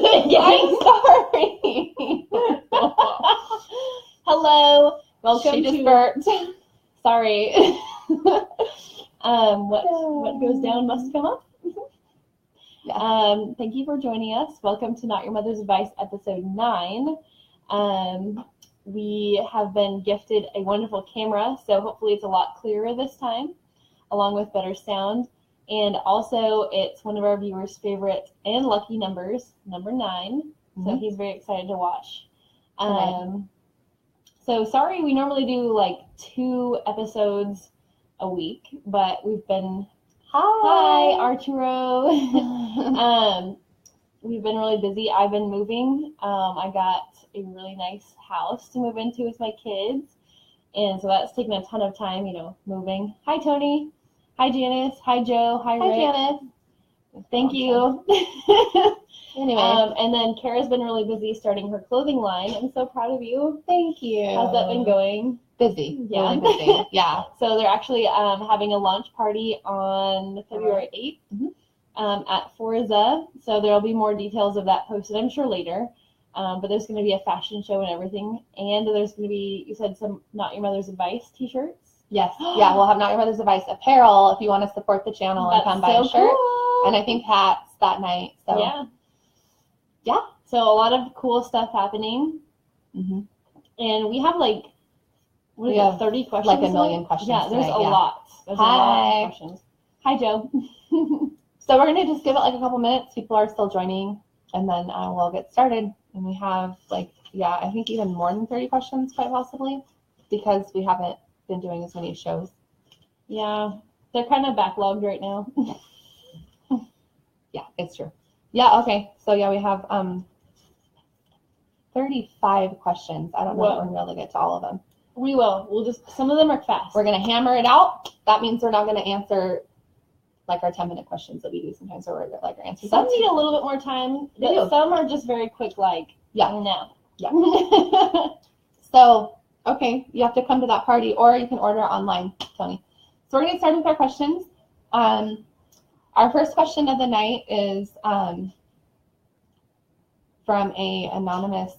I'm sorry. Hello. Welcome She just to... burped. Sorry. What goes down must come up. Yeah. Thank you for joining us. Welcome to Not Your Mother's Advice, episode 9. We have been gifted a wonderful camera, so hopefully it's a lot clearer this time, along with better sound. And also, it's one of our viewers' favorite and lucky numbers, number 9. So he's very excited to watch. So sorry, we normally do like 2 episodes a week, but we've been... Hi, Arturo. We've been really busy. I've been moving. I got a really nice house to move into with my kids. And so that's taken a ton of time, moving. Hi, Tony. Hi, Janice. Hi, Joe. Hi, Rick. Janice. Thank you. Anyway. And then Kara's been really busy starting her clothing line. I'm so proud of you. Thank you. How's that been going? Busy. Yeah. Really busy. Yeah. So they're actually having a launch party on February 8th at Forza. So there'll be more details of that posted, I'm sure, later. But there's going to be a fashion show and everything. And there's going to be, you said, some Not Your Mother's Advice t-shirts? Yes. Yeah, we'll have Not Your Mother's Advice apparel if you want to support the channel and come buy a shirt. Cool. And I think hats that night. So yeah. So a lot of cool stuff happening. And we have like, we have 30 questions? Like a million questions. Yeah, there's tonight. a lot. There's a lot of questions. Hi, Joe. So we're going to just give it like a couple minutes. People are still joining, and then we'll get started. And we have I think even more than 30 questions, quite possibly, because we haven't been doing as many shows. Yeah, they're kind of backlogged right now. Yeah, it's true. Yeah, okay. So yeah, we have 35 questions. I don't know if we're going to be able to get to all of them. We will. Some of them are fast. We're going to hammer it out. That means we're not going to answer like our 10-minute questions that we do sometimes, or like our answers. Some need a little bit more time, but some are just very quick, no. Yeah. So, okay, you have to come to that party, or you can order online, Tony. So we're going to start with our questions. Our first question of the night is from an anonymous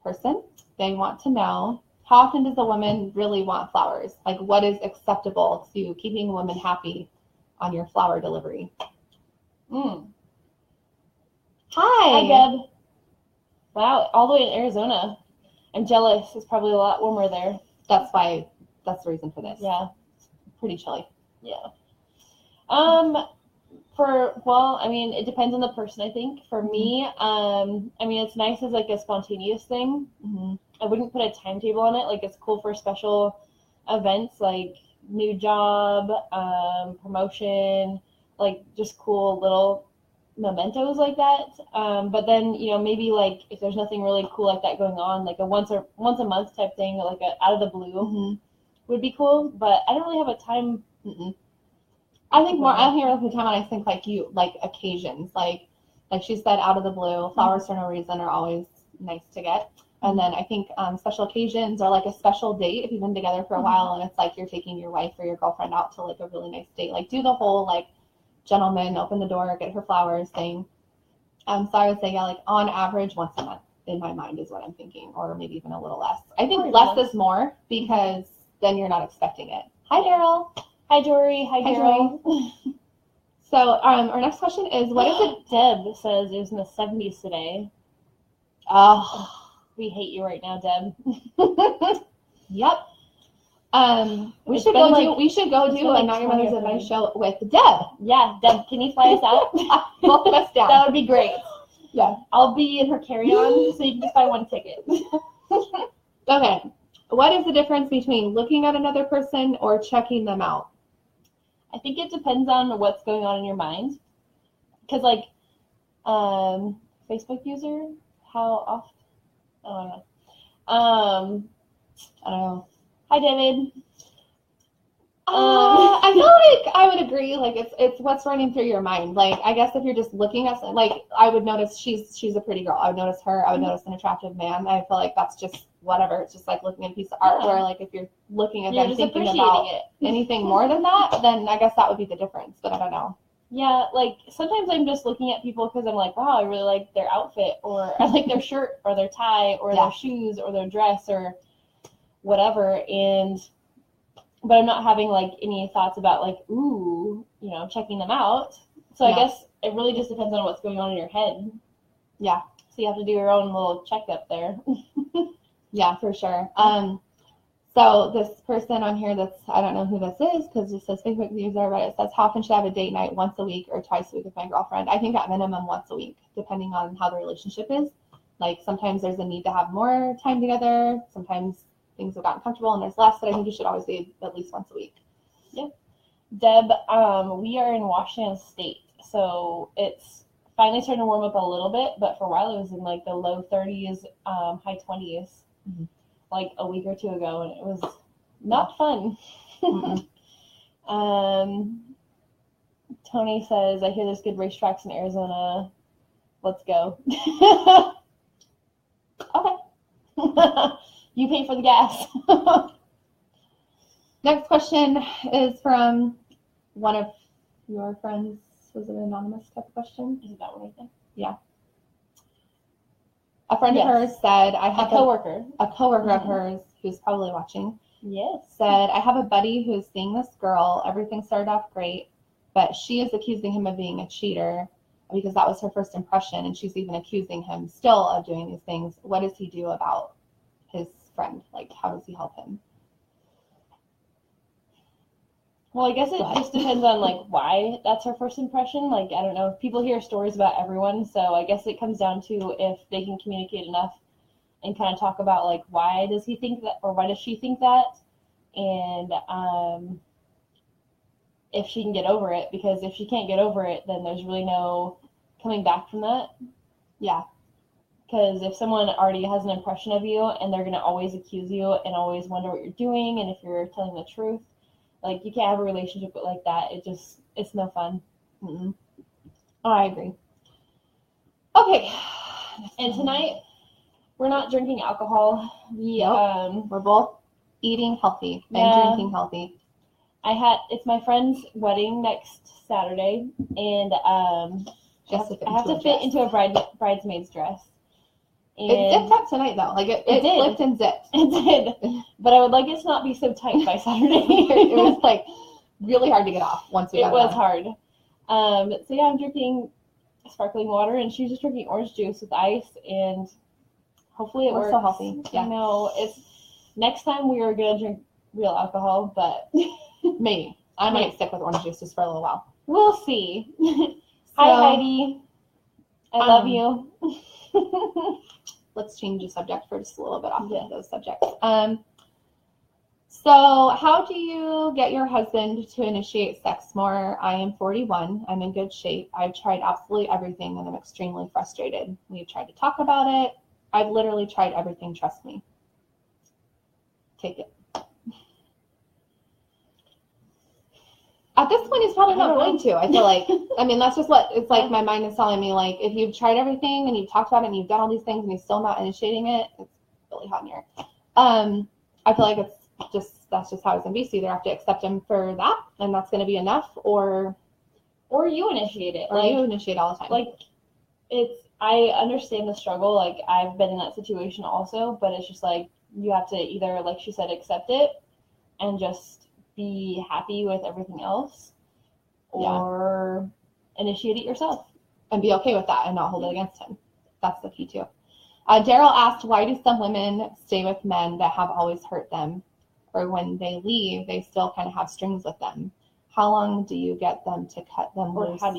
person. They want to know, how often does a woman really want flowers? Like, what is acceptable to keeping a woman happy on your flower delivery? Hi. Hi, Deb. Wow, all the way in Arizona. I'm jealous. It's probably a lot warmer there. That's the reason for this. Yeah. It's pretty chilly. Yeah. It depends on the person, I think. For me, it's nice as like a spontaneous thing. I wouldn't put a timetable on it. Like, it's cool for special events like new job, promotion, like just cool little mementos like that. But then, maybe like if there's nothing really cool like that going on, like a once a month type thing, like a out of the blue would be cool. But I don't really have a time. I think more. I hear the time when I think like occasions, like she said, out of the blue, flowers for no reason are always nice to get. And then I think special occasions, or like a special date, if you've been together for a while and it's like you're taking your wife or your girlfriend out to like a really nice date, like do the whole like gentleman, open the door, get her flowers thing. So I would say, like on average, once a month in my mind is what I'm thinking, or maybe even a little less. I think less is more, because then you're not expecting it. Hi, Daryl. Hi, Dory. Hi, Daryl. So our next question is, what is it? Deb says it was in the 70s today. Oh. We hate you right now, Deb. Yep. We should go do a Not Your Mother's Advice show with Deb. Yeah, Deb, can you fly us out? Both of us down. That would be great. Yeah. I'll be in her carry-on, so you can just buy one ticket. Okay. What is the difference between looking at another person or checking them out? I think it depends on what's going on in your mind. Because, like, Facebook user, how often? I don't know. Hi, David. I feel like I would agree. Like, it's what's running through your mind. Like, I guess if you're just looking at, like, I would notice she's a pretty girl. I would notice her. I would notice an attractive man. I feel like that's just whatever. It's just like looking at a piece of art. Where, like, if you're looking at them thinking about anything more than that, then I guess that would be the difference. But I don't know. Yeah, like sometimes I'm just looking at people because I'm like, wow, I really like their outfit, or I like their shirt, or their tie, or their shoes, or their dress, or whatever. But I'm not having like any thoughts about like, ooh, checking them out. So I guess it really just depends on what's going on in your head. Yeah. So you have to do your own little checkup there. Yeah, for sure. So this person on here I don't know who this is because it says Facebook user, but it says, how often should I have a date night, once a week or twice a week with my girlfriend? I think at minimum once a week, depending on how the relationship is. Like sometimes there's a need to have more time together. Sometimes things have gotten comfortable and there's less, but I think you should always be at least once a week. Yeah. Deb, we are in Washington State, so it's finally starting to warm up a little bit, but for a while it was in like the low 30s, high 20s. Mm-hmm. Like a week or two ago, and it was not fun. Tony says, I hear there's good racetracks in Arizona. Let's go. Okay. You pay for the gas. Next question is from one of your friends. Was it an anonymous type of question? Is it that one, I think? Yeah. A friend of hers said, I have a coworker mm-hmm. of hers who's probably watching. Yes. Said, I have a buddy who's seeing this girl. Everything started off great, but she is accusing him of being a cheater because that was her first impression, and she's even accusing him still of doing these things. What does he do about his friend? Like, how does he help him? Well, I guess it just depends on, like, why that's her first impression. Like, I don't know. People hear stories about everyone, so I guess it comes down to if they can communicate enough and kind of talk about, like, why does he think that, or why does she think that, and if she can get over it. Because if she can't get over it, then there's really no coming back from that. Yeah. Because if someone already has an impression of you and they're going to always accuse you and always wonder what you're doing and if you're telling the truth, like, you can't have a relationship like that. It's no fun. Mm-mm. Oh, I agree. Okay. And tonight, we're not drinking alcohol. We're both eating healthy and drinking healthy. It's my friend's wedding next Saturday, and I have to fit into a bridesmaid's dress. And it zipped up tonight, though. Like, it flipped and zipped. It did. But I would like it to not be so tight by Saturday. It was, like, really hard to get off once we got it. It was hard. So, yeah, I'm drinking sparkling water, and she's just drinking orange juice with ice, and hopefully it works. So healthy. Yeah. I know. Next time we are going to drink real alcohol, but maybe. I might stick with orange juice just for a little while. We'll see. Hi, Heidi. I love you. Let's change the subject for just a little bit off of those subjects. So how do you get your husband to initiate sex more? I am 41. I'm in good shape. I've tried absolutely everything, and I'm extremely frustrated. We've tried to talk about it. I've literally tried everything. Trust me. Take it. At this point, he's probably not going to. I feel like, I mean, that's just what it's like. My mind is telling me, like, if you've tried everything and you've talked about it and you've done all these things and he's still not initiating it, it's really hot in here. I feel like that's just how it's going to be. So either have to accept him for that, and that's going to be enough, or you initiate it. Or you initiate all the time. Like, I understand the struggle. Like, I've been in that situation also, but it's just like, you have to either, like she said, accept it and just be happy with everything else, or initiate it yourself and be okay with that and not hold it against him. That's the key too. Daryl asked, why do some women stay with men that have always hurt them, or when they leave they still kind of have strings with them? How long do you get them to cut them loose? How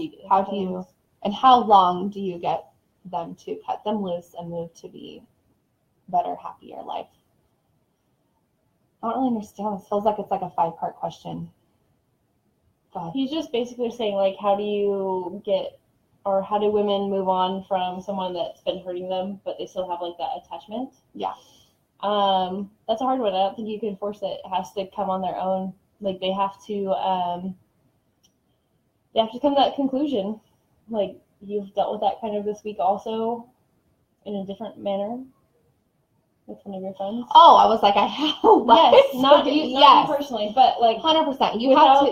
long do you get them to cut them loose and move to be better, happier life? I don't really understand. This feels like it's like a 5-part question. God. He's just basically saying, like, how do women move on from someone that's been hurting them, but they still have, like, that attachment? Yeah. That's a hard one. I don't think you can force it. It has to come on their own. Like, they have to come to that conclusion. Like, you've dealt with that kind of this week also in a different manner with one of your friends. Oh, I was like, I have. Yes, not you personally, but like 100%.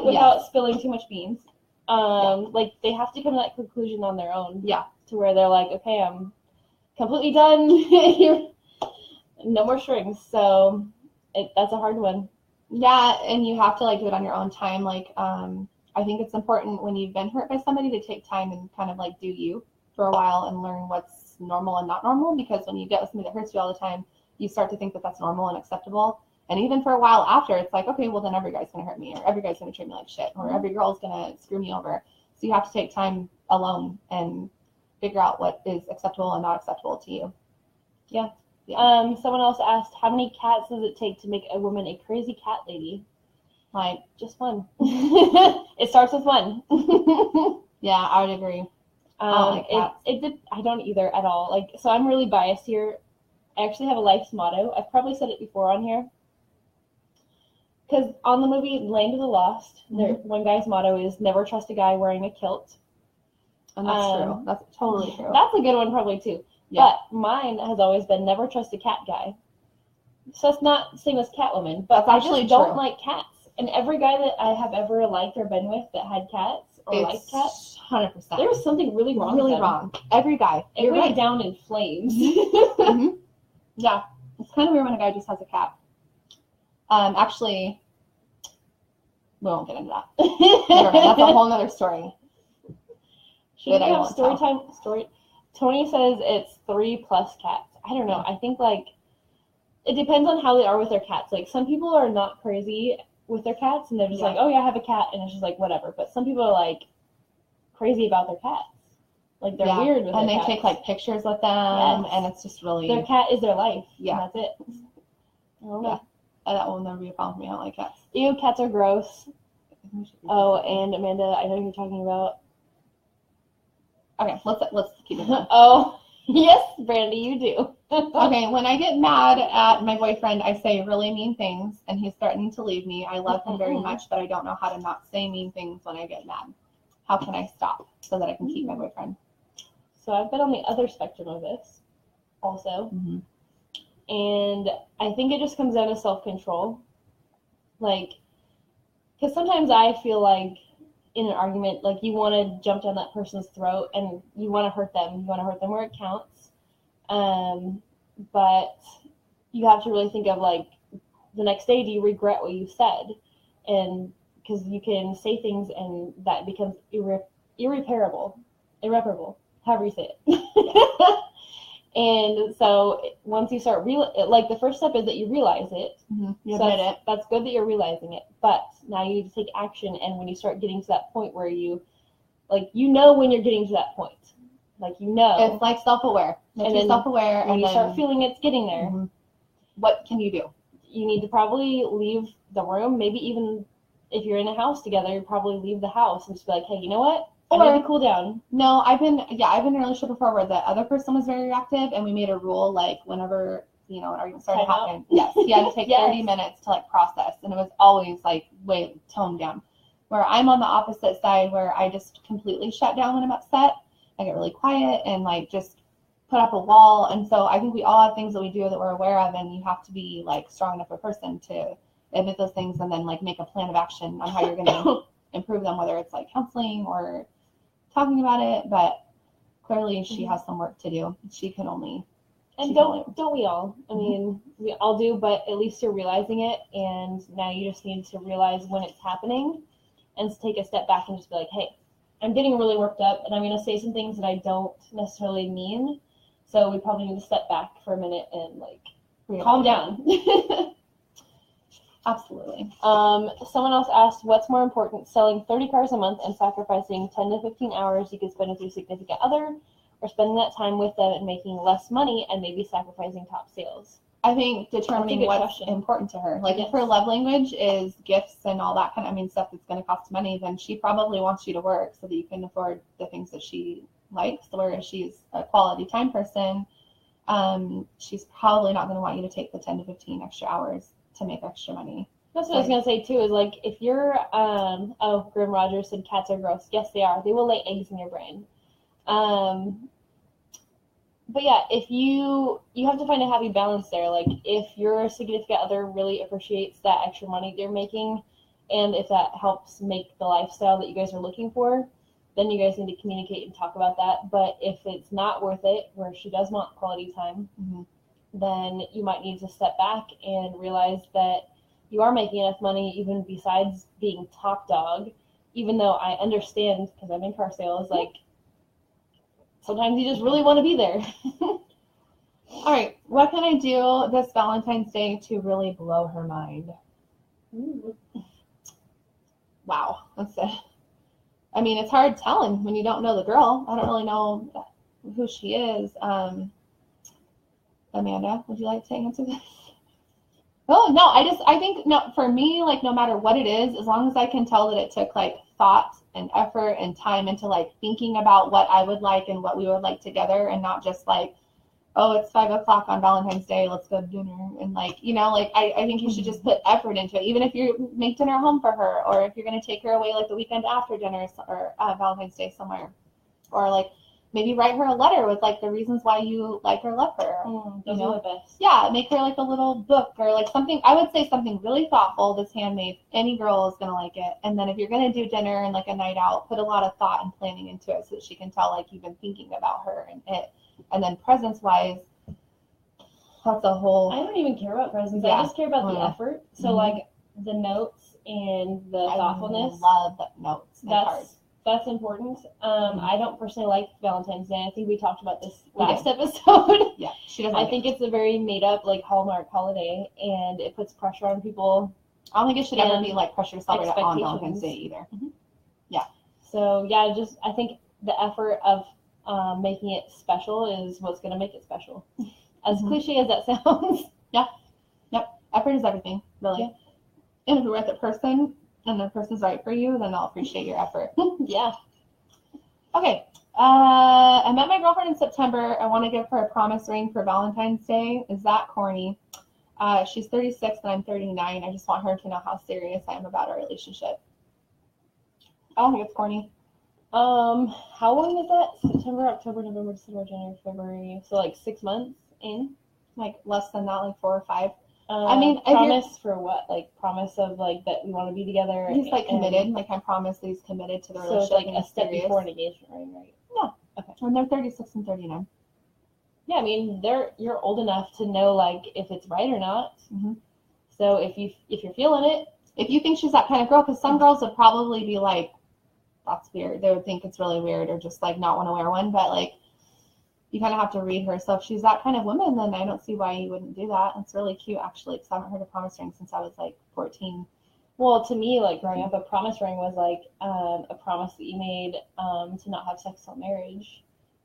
Without spilling too much beans. Like they have to come to that conclusion on their own. Yeah. To where they're like, okay, I'm completely done. No more strings. So that's a hard one. Yeah, and you have to like do it on your own time. Like, I think it's important when you've been hurt by somebody to take time and kind of like do you for a while and learn what's normal and not normal. Because when you get with somebody that hurts you all the time, you start to think that that's normal and acceptable. And even for a while after, it's like, okay, well then every guy's gonna hurt me, or every guy's gonna treat me like shit, or every girl's gonna screw me over. So you have to take time alone and figure out what is acceptable and not acceptable to you. Yeah. Yeah. Someone else asked, how many cats does it take to make a woman a crazy cat lady? Like, just one. It starts with one. Yeah, I would agree. I don't like cats. I don't either at all. Like, so I'm really biased here. I actually have a life's motto. I've probably said it before on here. Because on the movie Land of the Lost, one guy's motto is never trust a guy wearing a kilt. And that's true. That's totally true. That's a good one probably too. Yeah. But mine has always been never trust a cat guy. So it's not the same as Catwoman, but I just don't like cats. And every guy that I have ever liked or been with that had cats or liked cats, 100%. There was something really wrong. Really wrong. Every guy. It went down in flames. Mm-hmm. Yeah. It's kind of weird when a guy just has a cat. Actually, we won't get into that. That's a whole other story. Should we have story time? Tony says it's 3+ cats. I don't know. I think like it depends on how they are with their cats. Like some people are not crazy with their cats and they're just like, oh yeah, I have a cat, and it's just like whatever. But some people are like crazy about their cats. Like they're weird with and their they take like pictures with them, and it's just really their cat is their life. Yeah, and that's it. Yeah, that will never be a problem for me. I don't like cats. Ew, cats are gross. Oh, and Amanda, I know who you're talking about. Okay, let's keep it going. Oh, yes, Brandy, you do. Okay, when I get mad at my boyfriend, I say really mean things, and he's threatening to leave me. I love him very much, but I don't know how to not say mean things when I get mad. How can I stop so that I can keep my boyfriend? So I've been on the other spectrum of this also. Mm-hmm. And I think it just comes down to self-control. Like, because sometimes I feel like in an argument, like you want to jump down that person's throat and you want to hurt them. You want to hurt them where it counts. But you have to really think of like the next day, do you regret what you said? And because you can say things and that becomes irreparable, however you say it. And so once you start like the first step is that you realize it. Mm-hmm. You admit it. That's good that you're realizing it. But now you need to take action. And when you start getting to that point where you, like, you know when you're getting to that point. Like, you know. It's like self-aware. And then self-aware. When you start feeling it's getting there. Mm-hmm. What can you do? You need to probably leave the room. Maybe even if you're in a house together, you probably leave the house and just be like, hey, you know what? I need to cool down. No, I've been in a relationship before where the other person was very reactive, and we made a rule, like, whenever, an argument started to happen, yes, he had to take 30 minutes to, like, process, and it was always, like, way toned down. Where I'm on the opposite side, where I just completely shut down when I'm upset. I get really quiet and, like, just put up a wall, and so I think we all have things that we do that we're aware of, and you have to be, like, strong enough a person to admit those things and then, like, make a plan of action on how you're going to improve them, whether it's, like, counseling or talking about it, but clearly she has some work to do. She can only. And don't we all? I mean, we all do, but at least you're realizing it, and now you just need to realize when it's happening, and take a step back and just be like, hey, I'm getting really worked up, and I'm going to say some things that I don't necessarily mean, so we probably need to step back for a minute and, like, calm down. Absolutely. Someone else asked, what's more important, selling 30 cars a month and sacrificing 10 to 15 hours you could spend with your significant other, or spending that time with them and making less money and maybe sacrificing top sales? I think determining what's important to her. Like, if her love language is gifts and all that kind of, stuff that's going to cost money, then she probably wants you to work so that you can afford the things that she likes. Whereas she's a quality time person, she's probably not going to want you to take the 10 to 15 extra hours to make extra money. That's what I was going to say too, is like, if you're, Grim Rogers said cats are gross. Yes, they are. They will lay eggs in your brain. But yeah, if you have to find a happy balance there. Like, if your significant other really appreciates that extra money they're making, and if that helps make the lifestyle that you guys are looking for, then you guys need to communicate and talk about that. But if it's not worth it, where she does want quality time, then you might need to step back and realize that you are making enough money even besides being top dog, even though I understand, because I'm in car sales, like, sometimes you just really want to be there. All right, what can I do this Valentine's Day to really blow her mind? Ooh. Wow, that's it. I mean, it's hard telling when you don't know the girl. I don't really know who she is. Amanda, would you like to answer this? Oh, no, I think, no, for me, like, no matter what it is, as long as I can tell that it took, like, thought and effort and time into, like, thinking about what I would like and what we would like together, and not just, like, oh, it's 5 o'clock on Valentine's Day, let's go to dinner. And, like, you know, like, I think you should just put effort into it, even if you make dinner home for her, or if you're going to take her away, like, the weekend after dinner or Valentine's Day somewhere. Or, like, maybe write her a letter with, like, the reasons why you like or love her. Those are the best. Yeah, make her, like, a little book or, like, something. I would say something really thoughtful that's handmade. Any girl is going to like it. And then if you're going to do dinner and, like, a night out, put a lot of thought and planning into it so that she can tell, like, you've been thinking about her and it. And then presents-wise, that's a whole... I don't even care about presents. Yeah. I just care about the effort. So, like, the notes and the thoughtfulness. I love the notes and cards. That's important. I don't personally like Valentine's Day. I think we talked about this last episode. Yeah, she doesn't. I think it's a very made-up, like, Hallmark holiday, and it puts pressure on people. I don't think it should ever be, like, pressure to celebrate it on expectations. Valentine's Day either. Yeah. So, yeah, just I think the effort of making it special is what's going to make it special. As cliche as that sounds. Yeah. Yep. Effort is everything, really. Yeah. And if you're with a person and the person's right for you, then they'll appreciate your effort. Yeah. Okay. I met my girlfriend in September. I want to give her a promise ring for Valentine's Day. Is that corny? She's 36 and I'm 39. I just want her to know how serious I am about our relationship. I don't think it's corny. How long is that? September, October, November, December, January, February. So, like, 6 months in? Like, less than that, like 4 or 5. I mean, promise for what? Like, promise of, like, that we want to be together. He's, like, committed. Like, I promise that he's committed to the relationship. So it's, like, a step before an engagement ring, right? Yeah. Okay. And they're 36 and 39. Yeah, I mean, you're old enough to know, like, if it's right or not. So if you're feeling it. If you think she's that kind of girl, because some girls would probably be like, that's weird. They would think it's really weird or just, like, not want to wear one. But, like, you kind of have to read her. So if she's that kind of woman, then I don't see why you wouldn't do that. It's really cute, actually, because I haven't heard a promise ring since I was, like, 14. Well, to me, like, growing up, a promise ring was, like, a promise that you made to not have sex till marriage,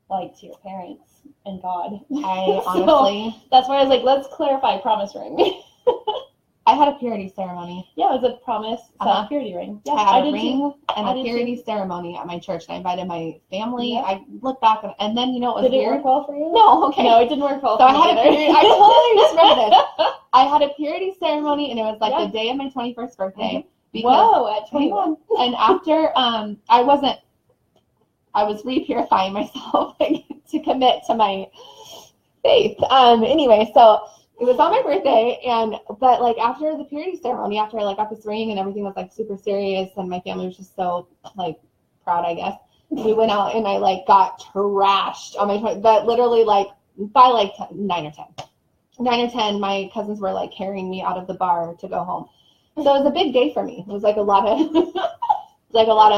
like, to your parents and God. I honestly... So that's why I was like, let's clarify promise ring. I had a purity ceremony. Yeah, it was a promise purity ring. Yeah, I had a ring and a purity ceremony at my church, and I invited my family. Yeah. I look back, and then, you know, it was weird. Did it work well for you? No, okay. No, it didn't work well so for me. I had a purity, I totally just remembered this. I had a purity ceremony, and it was like the day of my 21st birthday. Whoa, at 21. And after, I was re-purifying myself to commit to my faith. Anyway, so it was on my birthday, but like after the purity ceremony, after I like got this ring and everything was like super serious, and my family was just so like proud, I guess. We went out and I like got trashed on my, but literally like by like 9 or 10, my cousins were like carrying me out of the bar to go home. So it was a big day for me. It was like a lot of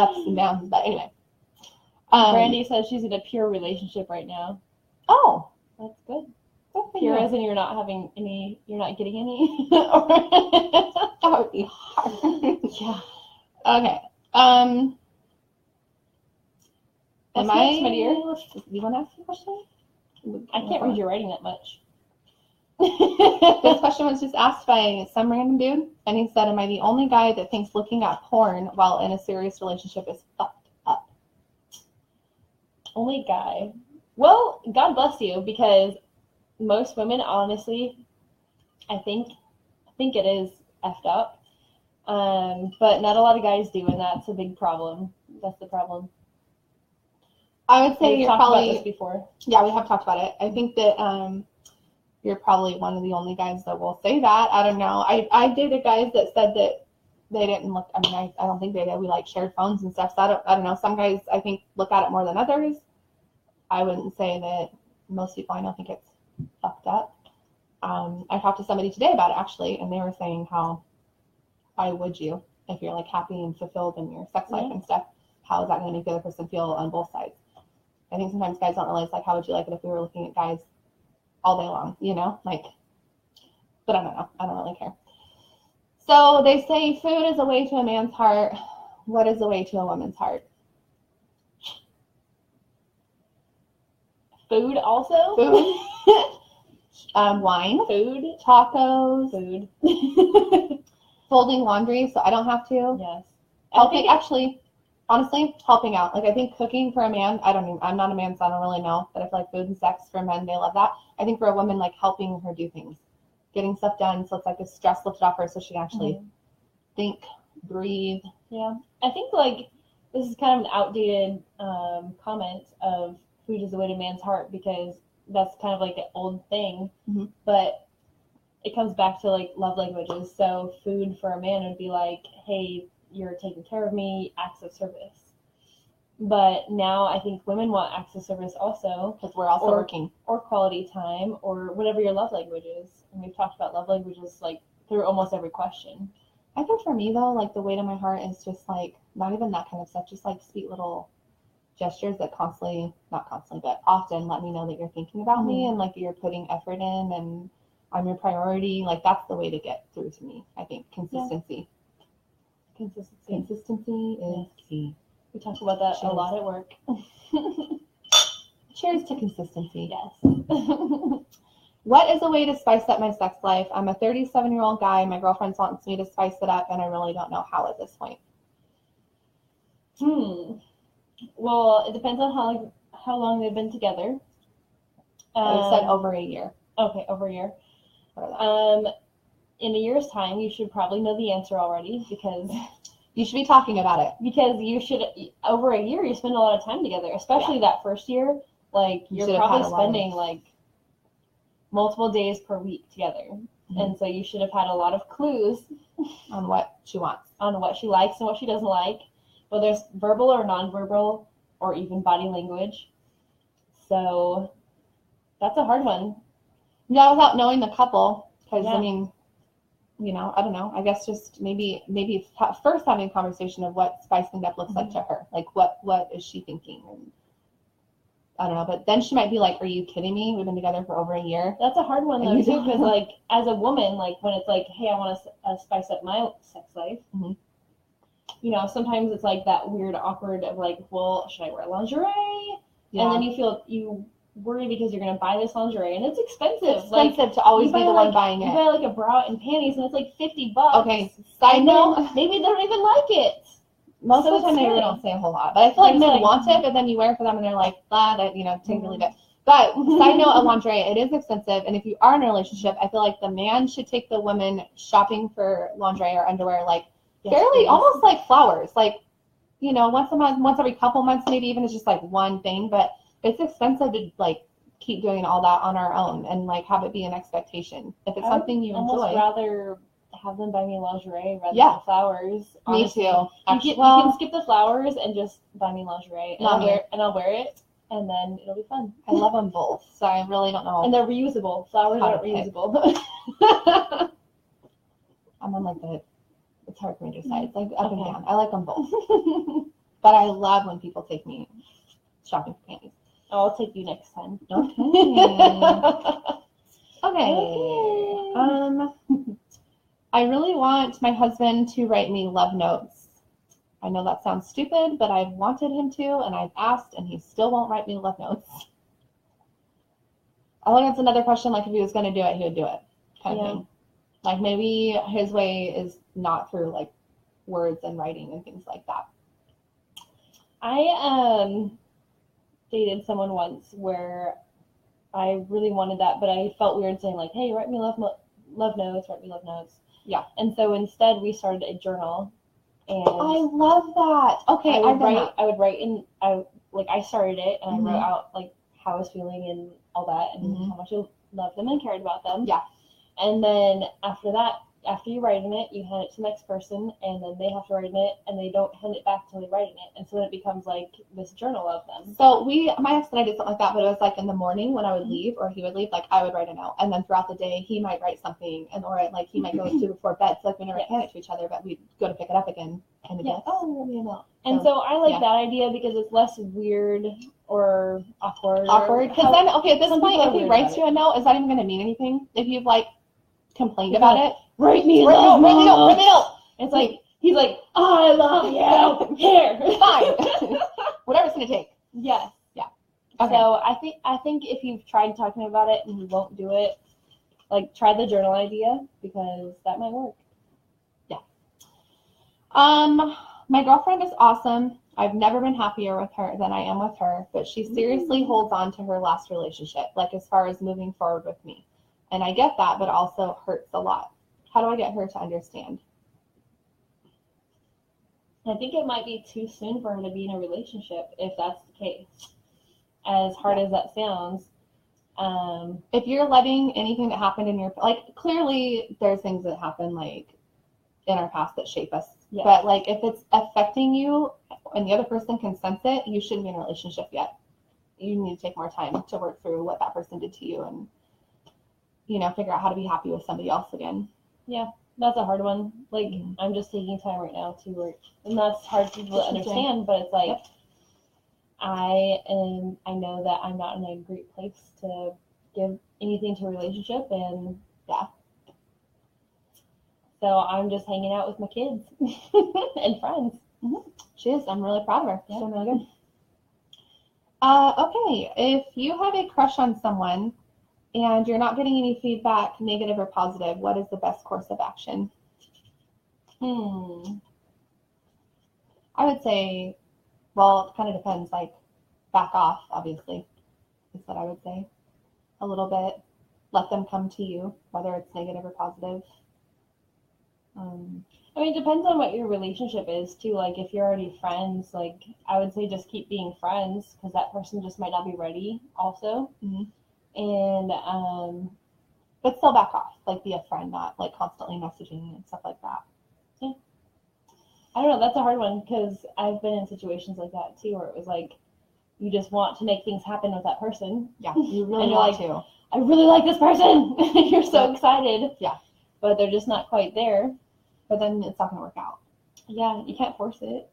ups and downs. But anyway, Brandy says she's in a pure relationship right now. Oh, that's good. Pure as in you're not getting any. That would be hard. Yeah. Okay. What's next, my dear? You want to ask me a question? I can't read your writing that much. This question was just asked by some random dude, and he said, am I the only guy that thinks looking at porn while in a serious relationship is fucked up? Only guy. Well, God bless you, because most women, honestly, I think it is effed up. But not a lot of guys do, and that's a big problem. That's the problem. I would say We've talked about this before. Yeah, we have talked about it. I think that you're probably one of the only guys that will say that. I don't know. I dated guys that said that they didn't look. I mean, I don't think they did. We like shared phones and stuff. So I don't know. Some guys I think look at it more than others. I wouldn't say that most people I know think it's fucked up. I talked to somebody today about it actually, and they were saying how why would you if you're like happy and fulfilled in your sex life and stuff? How is that going to make the other person feel on both sides? I think sometimes guys don't realize like how would you like it if we were looking at guys all day long, you know, like. But I don't know. I don't really care. So they say food is a way to a man's heart. What is a way to a woman's heart? Food also? Food. Wine. Food. Tacos. Food. Folding laundry so I don't have to. Yes. Helping, actually, honestly, helping out. Like I think cooking for a man, I'm not a man, so I don't really know. But I feel like food and sex for men, they love that. I think for a woman, like helping her do things. Getting stuff done so it's like the stress lifted off her so she can actually think, breathe. Yeah. I think like this is kind of an outdated comment of food is the way to man's heart because that's kind of like an old thing. Mm-hmm. But it comes back to like love languages. So food for a man would be like, hey, you're taking care of me, acts of service. But now I think women want acts of service also. Because we're also working. Or quality time or whatever your love language is. And we've talked about love languages like through almost every question. I think for me though, like the weight of my heart is just like not even that kind of stuff, just like sweet little gestures that not constantly, but often let me know that you're thinking about me and like you're putting effort in and I'm your priority. Like that's the way to get through to me. I think consistency. Yeah. Consistency is key. We talk about that a lot at work. Cheers to consistency. Yes. What is a way to spice up my sex life? I'm a 37-year-old guy. My girlfriend wants me to spice it up, and I really don't know how at this point. Well, it depends on how long they've been together. I said over a year. Okay, over a year. In a year's time, you should probably know the answer already because you should be talking about it. Because you should, over a year, you spend a lot of time together, especially that first year. Like, you're probably spending, like, multiple days per week together. Mm-hmm. And so you should have had a lot of clues on what she wants, on what she likes and what she doesn't like, whether it's verbal or nonverbal or even body language. So that's a hard one. Yeah, without knowing the couple, because, I mean, you know, I don't know. I guess just maybe first having a conversation of what spicing up looks like to her. Like, what is she thinking? And I don't know. But then she might be like, are you kidding me? We've been together for over a year. That's a hard one, though, too, because, like, as a woman, like, when it's like, hey, I want to spice up my sex life, you know, sometimes it's like that weird, awkward of, like, well, should I wear lingerie? Yeah. And then you worry because you're going to buy this lingerie, and it's expensive. It's expensive to always be the one buying it. You buy, like, a bra and panties, and it's, like, $50. Okay, side note. Maybe they don't even like it. Most of the time, they really don't say a whole lot. But I feel like men want it, but then you wear it for them, and they're like, that, you know, take or leave it. But side note of lingerie, it is expensive, and if you are in a relationship, I feel like the man should take the woman shopping for lingerie or underwear, like, fairly, almost like flowers. Like, you know, once a month, once every couple months, maybe even it's just, like, one thing, but it's expensive to, like, keep doing all that on our own and, like, have it be an expectation. If it's something you enjoy. I would almost rather have them buy me lingerie rather than flowers. Honestly. Me too. You can skip the flowers and just buy me lingerie. And I'll wear it, and then it'll be fun. I love them both, so I really don't know. And they're reusable. Flowers aren't reusable. I'm on, like, it's hard for me to decide. It's like up and down. I like them both. But I love when people take me shopping for panties. I'll take you next time. Okay. I really want my husband to write me love notes. I know that sounds stupid, but I've wanted him to, and I've asked, and he still won't write me love notes. I think that's another question, like, if he was going to do it, he would do it, kind of thing. Like, maybe his way is not through, like, words and writing and things like that. I dated someone once where I really wanted that, but I felt weird saying, like, hey, write me love notes, write me love notes. Yeah. And so instead we started a journal. And I love that. Okay, I would write in, I started it, and I wrote out, like, how I was feeling and all that, and how much I loved them and cared about them. Yeah. And then after that, after you write in it, you hand it to the next person, and then they have to write in it, and they don't hand it back till they write in it, and so then it becomes like this journal of them. So my ex and I did something like that, but it was like in the morning when I would leave or he would leave, like I would write a note, and then throughout the day he might write something, or like he might go to before bed, so like we never hand it to each other, but we'd go to pick it up again, and it'd be like, oh, let me know. And so I like that idea because it's less weird or awkward. Because then, okay, at this point, if he writes you a note, is that even going to mean anything? If you've like complained about it, write me a note, write me a note. It's like he's like, I love you. Here, fine, whatever it's going to take. Yes. Yeah. Okay. So I think if you've tried talking about it and you won't do it, like try the journal idea because that might work. Yeah. My girlfriend is awesome. I've never been happier with her than I am with her, but she seriously holds on to her last relationship, like as far as moving forward with me. And I get that, but also hurts a lot. How do I get her to understand? I think it might be too soon for him to be in a relationship if that's the case. As hard as that sounds. If you're letting anything that happened in your, like, clearly there's things that happen, like, in our past that shape us. Yeah. But, like, if it's affecting you and the other person can sense it, you shouldn't be in a relationship yet. You need to take more time to work through what that person did to you and, you know, figure out how to be happy with somebody else again. Yeah, that's a hard one. Like, I'm just taking time right now to work. And that's hard for people to understand, but it's like, yep. I know that I'm not in a great place to give anything to a relationship, and yeah. So I'm just hanging out with my kids and friends. Mm-hmm. She is. I'm really proud of her. Yeah. She's doing really good. Okay, if you have a crush on someone and you're not getting any feedback, negative or positive, what is the best course of action? I would say, well, it kind of depends, like, back off, obviously, is what I would say. A little bit. Let them come to you, whether it's negative or positive. I mean, it depends on what your relationship is, too. Like, if you're already friends, like, I would say just keep being friends, because that person just might not be ready, also. Mm-hmm. And, but still back off. Like, be a friend, not, like, constantly messaging and stuff like that. Yeah. I don't know. That's a hard one, because I've been in situations like that, too, where it was, like, you just want to make things happen with that person. Yeah, you really want to. I really like this person. You're so excited. Yeah. But they're just not quite there. But then it's not going to work out. Yeah, you can't force it.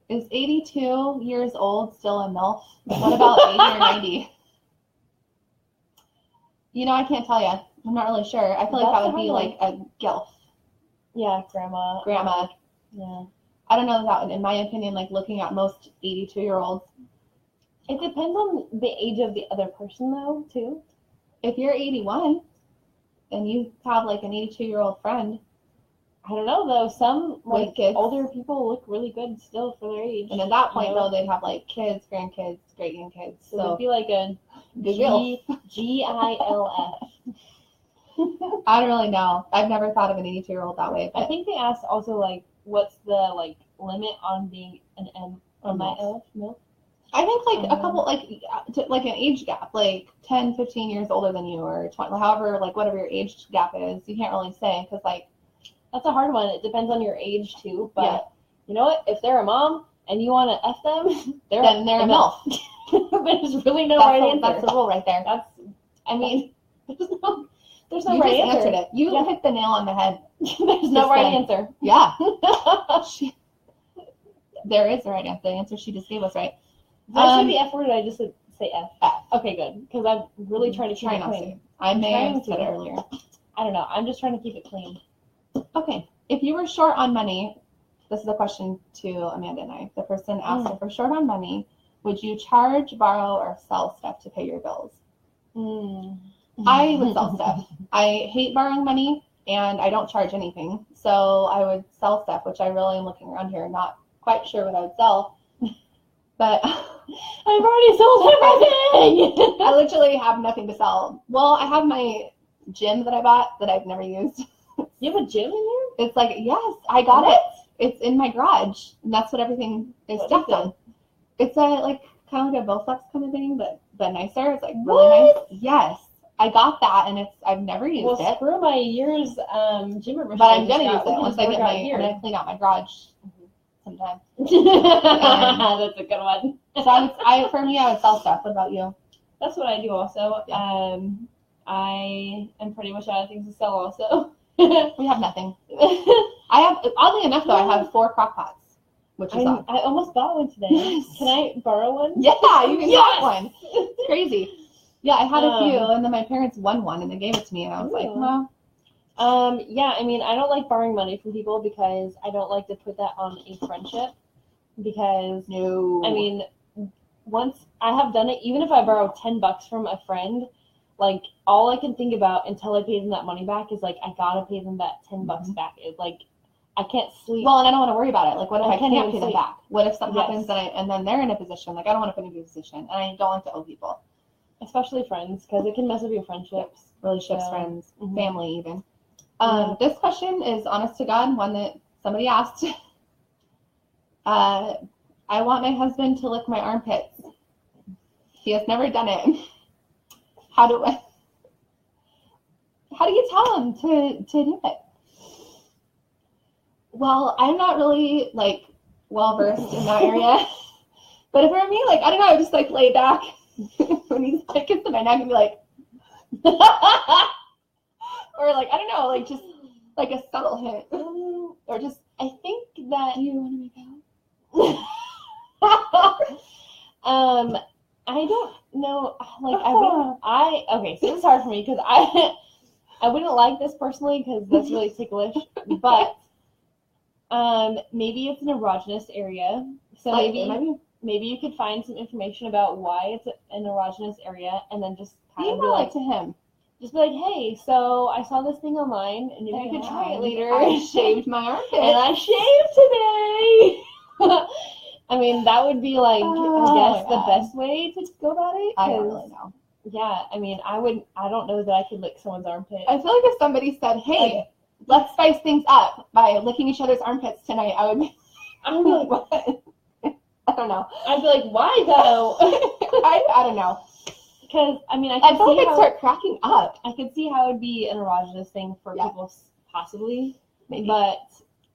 Is 82 years old still a MILF? What about 80 or 90? You know, I can't tell you. I'm not really sure. I feel like that would be like a GILF. Yeah, grandma. Yeah. I don't know that, in my opinion, like looking at most 82-year-olds. It depends on the age of the other person, though, too. If you're 81 and you have like an 82-year-old friend, I don't know, though. Some like older people look really good still for their age. And at that point, though, they'd have like kids, grandkids, great grandkids. So it'd be like a GILF. I don't really know. I've never thought of an 82-year-old that way. I think they asked also like, what's the like limit on being an MILF? I think like a couple, like an age gap, like 10, 15 years older than you, or 20, however, like whatever your age gap is. You can't really say, because like, that's a hard one. It depends on your age too. But you know what? If they're a mom and you want to F them, they're a MILF. There's really no right answer. That's the rule right there. There's no right answer. Answered it. You hit the nail on the head. There's no right answer. Yeah. There is a right answer. The answer she just gave us, right? Did I say the F word, or did I just say F? Okay, good. Because I'm really trying to keep it clean. I may have said it earlier. I don't know. I'm just trying to keep it clean. Okay. If you were short on money, this is a question to Amanda and I. The person asked, if we're short on money, would you charge, borrow, or sell stuff to pay your bills? I would sell stuff. I hate borrowing money, and I don't charge anything. So I would sell stuff, which I really am looking around here, not quite sure what I would sell. But I've already sold everything. I literally have nothing to sell. Well, I have my gym that I bought that I've never used. You have a gym in here? It's like, yes, I got it. It's in my garage, and that's what everything is stacked on. It's a like kind of like a Bowflex kind of thing, but nicer. It's like really nice. Yes, I got that, and I've never used it. Screw my year's gym membership. But I'm gonna use it once I get I'm gonna clean out my garage sometime. That's a good one. So for me, I would sell stuff. What about you? That's what I do also. Yeah. I am pretty much out of things to sell also. We have nothing. I have, oddly enough though, I have 4 crock pots, which is odd. I almost bought one today. Yes. Can I borrow one? Yeah, you can get one. It's crazy. Yeah, I had a few, and then my parents won one, and they gave it to me, and I was like, well. Yeah, I mean, I don't like borrowing money from people because I don't like to put that on a friendship. Because No. I mean, once I have done it, even if I borrow $10 from a friend, like all I can think about until I pay them that money back is like I gotta pay them that $10 back. It's like I can't sleep. Well, and I don't want to worry about it. Like, what if I can't pay them sleep. back? What if something happens and then they're in a position? Like, I don't want to put them in a position, and I don't like to owe people, especially friends, because it can mess up your friendships, relationships, friends, family, even. This question is honest to God, one that somebody asked. I want my husband to lick my armpits. He has never done it. How do you tell him to do it? Well, I'm not really like well versed in that area. But for me, like, I don't know, I just like lay back when he's like kissing my neck and be like or like, I don't know, like just like a subtle hint. Or just, I think that. Do you want to make out? I don't know. Like, okay, so this is hard for me because I wouldn't like this personally because that's really ticklish. But maybe it's an erogenous area. So maybe you could find some information about why it's an erogenous area, and then just kind of be like to him. Just be like, hey, so I saw this thing online, and maybe you could try it later. I shaved my armpit. And I shaved today. I mean, that would be like, I guess, the best way to go about it. I don't really know. Yeah, I mean, I don't know that I could lick someone's armpit. I feel like if somebody said, hey, let's spice things up by licking each other's armpits tonight, I would be like, what? I don't know. I'd be like, why though? I don't know. Because, I mean, I feel like I'd start cracking up. I could see how it would be an erogenous thing for people, possibly. Maybe. But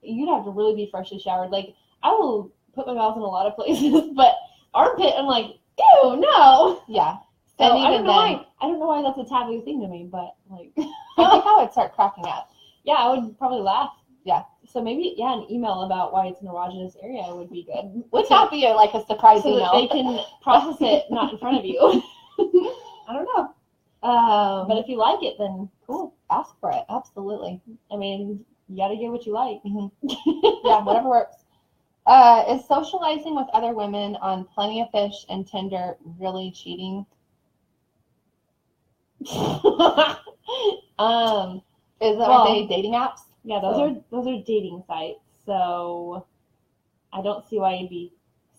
you'd have to really be freshly showered. Like, I will put my mouth in a lot of places, but armpit, I'm like, ew, no. Yeah. So I don't know why that's a taboo thing to me, but like, I think I would start cracking up. Yeah, I would probably laugh. Yeah. So maybe, an email about why it's an erogenous area would be good. Would not be a surprise so email. So that they can process it not in front of you. I don't know. But if you like it, then cool. Ask for it. Absolutely. I mean, you gotta get what you like. Yeah, whatever works. Is socializing with other women on Plenty of Fish and Tinder really cheating? Are they dating apps? Yeah, those are dating sites. So I don't see why you'd be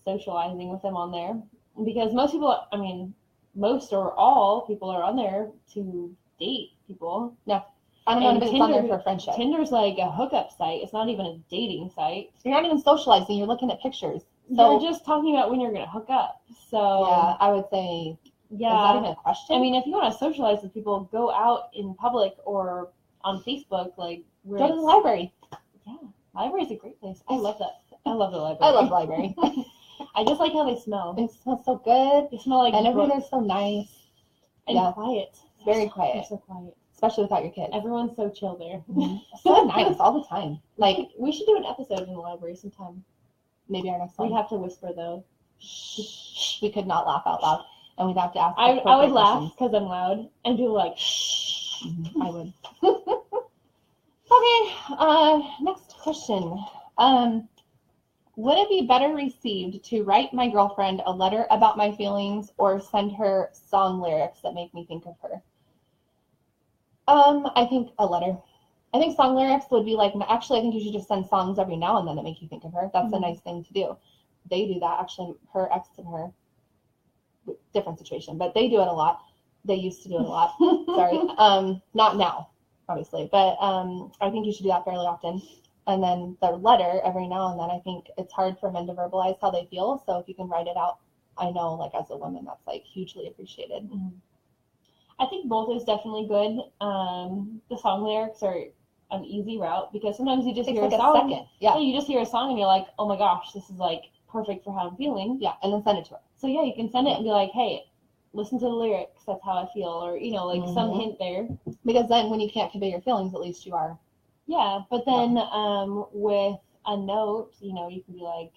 socializing with them on there, because most people, I mean, most or all people are on there to date people. Yeah. I don't know if it's on there for friendship. Tinder's like a hookup site. It's not even a dating site. You're not even socializing. You're looking at pictures. So you're just talking about when you're going to hook up. So yeah, I would say, yeah. Is that even a question? I mean, if you want to socialize with people, go out in public or on Facebook. Like, go to the library. Yeah, library's a great place. I love that. I love the library. I love the library. I just like how they smell. It smells so good. They smell like, and everyone is so nice. And quiet. Very quiet. They're so quiet. Especially without your kids. Everyone's so chill there. So nice all the time. Like, we should do an episode in the library sometime. Maybe our next one. We'd have to whisper though. Shh. We could not laugh out loud, and we'd have to ask. I would laugh because I'm loud, and people like, shh. I would. Okay. Next question. Would it be better received to write my girlfriend a letter about my feelings or send her song lyrics that make me think of her? I think a letter. I think song lyrics would be like, actually, I think you should just send songs every now and then that make you think of her. That's a nice thing to do. They do that. Actually, her ex and her, different situation, but they do it a lot. They used to do it a lot. Sorry. Not now, obviously, but I think you should do that fairly often. And then the letter every now and then, I think it's hard for men to verbalize how they feel. So if you can write it out, I know, like, as a woman, that's like hugely appreciated. I think both is definitely good. The song lyrics are an easy route because sometimes you just Takes hear like a song. second. Yeah. You just hear a song and you're like, oh my gosh, this is like perfect for how I'm feeling. Yeah, and then send it to her. So yeah, you can send it and be like, hey, listen to the lyrics. That's how I feel, or like some hint there. Because then when you can't convey your feelings, at least you are. Yeah, but then with a note, you can be like,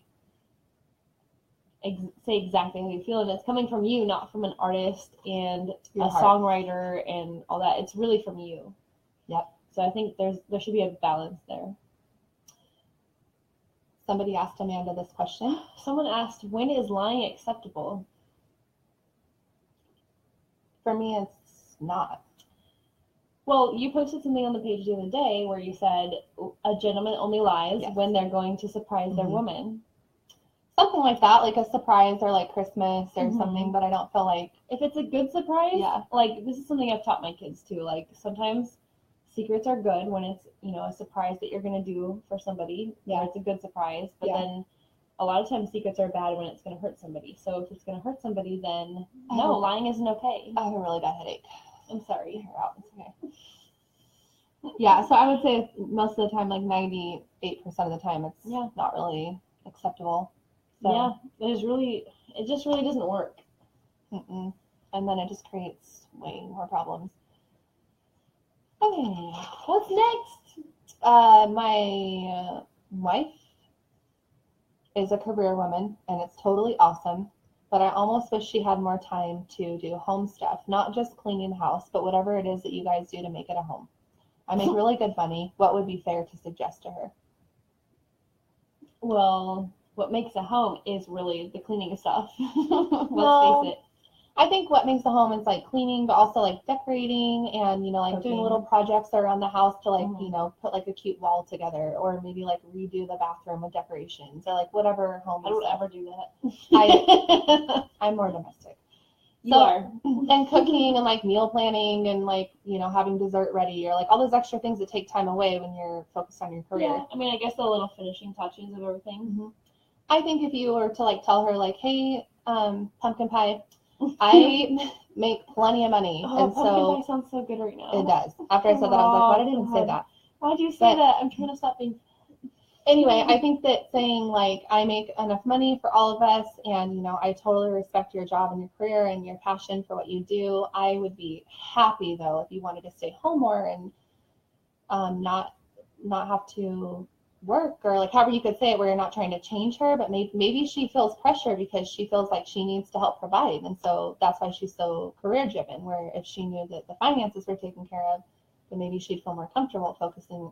say exactly how you feel, and it's coming from you, not from an artist and Your a heart. songwriter and all that. It's really from you. Yep. So I think there should be a balance there. Somebody asked Amanda this question. Someone asked, when is lying acceptable? For me, it's not. Well, you posted something on the page the other day where you said a gentleman only lies when they're going to surprise their woman. Something like that, like a surprise or like Christmas or something, but I don't feel like... If it's a good surprise, yeah. Like this is something I've taught my kids too. Like sometimes secrets are good when it's, a surprise that you're going to do for somebody. Yeah. It's a good surprise, but then a lot of times secrets are bad when it's going to hurt somebody. So if it's going to hurt somebody, then no, lying isn't okay. I have a really bad headache. I'm sorry. You're out. It's okay. Yeah, so I would say most of the time, like 98% of the time, it's not really acceptable. So, yeah, it just really doesn't work. And then it just creates way more problems. Okay, what's next? My wife is a career woman, and it's totally awesome. But I almost wish she had more time to do home stuff, not just cleaning the house, but whatever it is that you guys do to make it a home. I make really good money. What would be fair to suggest to her? Well, what makes a home is really the cleaning stuff. Let's face it. I think what makes a home is like cleaning, but also like decorating and, like doing little projects around the house to like, put like a cute wall together, or maybe like redo the bathroom with decorations, or like whatever home. I don't ever do that. I'm more domestic. You are. And cooking and like meal planning and like, having dessert ready, or like all those extra things that take time away when you're focused on your career. Yeah, I mean, I guess the little finishing touches of everything. I think if you were to like tell her like, hey, pumpkin pie, I make plenty of money. Oh, and pumpkin pie sounds so good right now. It does. After I said that, I was like, why did I even say that? Why'd you say that? I'm trying to stop being... Anyway, I think that saying like, I make enough money for all of us, and I totally respect your job and your career and your passion for what you do. I would be happy though if you wanted to stay home more and not have to work, or like however you could say it, where you're not trying to change her, but maybe she feels pressure because she feels like she needs to help provide, and so that's why she's so career driven, where if she knew that the finances were taken care of, then maybe she'd feel more comfortable focusing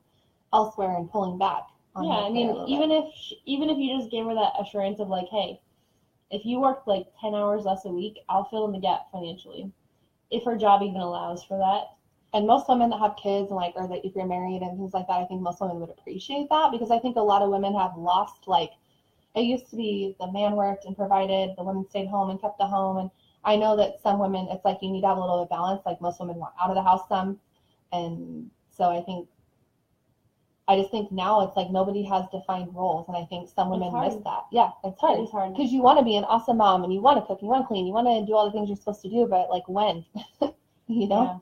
elsewhere and pulling back on I mean, even if you just gave her that assurance of like, hey, if you work like 10 hours less a week, I'll fill in the gap financially, if her job even allows for that. And most women that have kids and like, or that if you're married and things like that, I think most women would appreciate that, because I think a lot of women have lost, like, it used to be the man worked and provided, the women stayed home and kept the home. And I know that some women, it's like you need to have a little bit of balance. Like most women want out of the house some. And so I just think now it's like nobody has defined roles. And I think some women miss that. Yeah, it's hard. It's hard. Because you want to be an awesome mom, and you want to cook, you want to clean, you want to do all the things you're supposed to do, but like when? Yeah.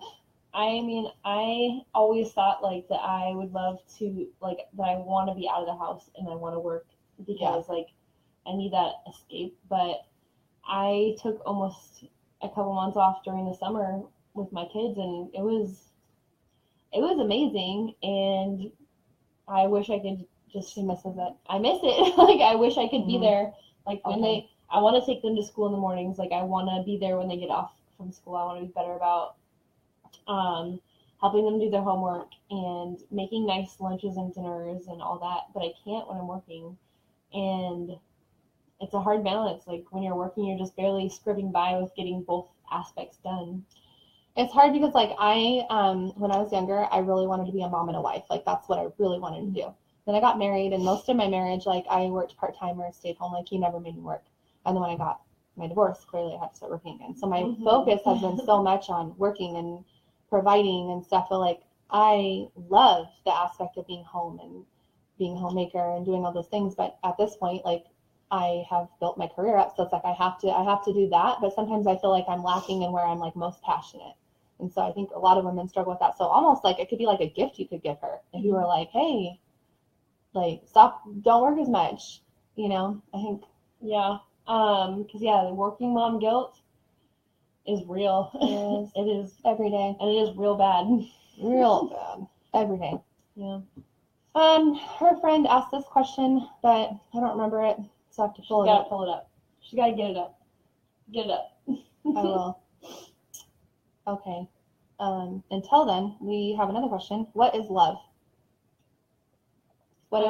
I mean, I always thought like that I would love to, like, that I want to be out of the house and I want to work because like I need that escape. But I took almost a couple months off during the summer with my kids, and it was amazing. And I wish I could just... She misses it. I miss it. Like I wish I could be there. Like when I want to take them to school in the mornings. Like I want to be there when they get off from school. I want to be better about helping them do their homework and making nice lunches and dinners and all that, but I can't when I'm working. And it's a hard balance. Like when you're working, you're just barely scraping by with getting both aspects done. It's hard because like I when I was younger, I really wanted to be a mom and a wife. Like that's what I really wanted to do. Then I got married, and most of my marriage, like I worked part-time or stayed home. Like he never made me work. And then when I got my divorce, clearly I had to start working again. So my focus has been so much on working and providing and stuff, but like I love the aspect of being home and being a homemaker and doing all those things. But at this point, like I have built my career up, so it's like I have to do that. But sometimes I feel like I'm lacking in where I'm like most passionate. And so I think a lot of women struggle with that. So almost like it could be like a gift you could give her if you were like, hey, like stop, don't work as much, I think. Yeah. Because the working mom guilt is real. It is every day. And it is real bad. Real bad. Every day. Yeah. Her friend asked this question, but I don't remember it, so I have to pull it up. Pull it up. She's got to get it up. Get it up. I will. Okay. Until then, we have another question. What is love? What